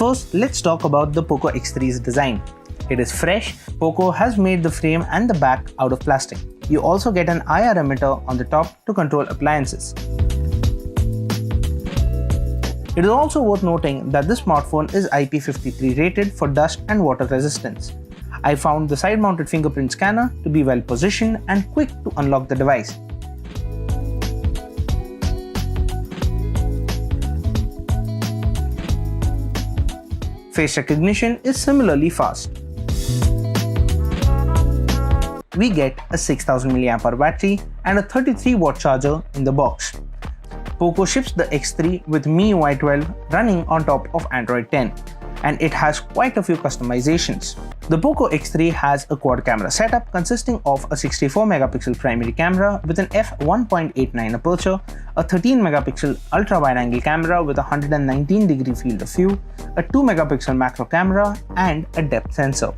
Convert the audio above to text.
first, let's talk about the Poco X3's design. It is fresh. Poco has made the frame and the back out of plastic. You also get an IR emitter on the top to control appliances. It is also worth noting that this smartphone is IP53 rated for dust and water resistance. I found the side-mounted fingerprint scanner to be well positioned and quick to unlock the device. Face recognition is similarly fast. We get a 6000 mAh battery and a 33-watt charger in the box. Poco ships the X3 with MIUI 12 running on top of Android 10, and it has quite a few customizations. The Poco X3 has a quad camera setup consisting of a 64-megapixel primary camera with an f1.89 aperture, a 13-megapixel ultra-wide-angle camera with a 119-degree field of view, a 2-megapixel macro camera, and a depth sensor.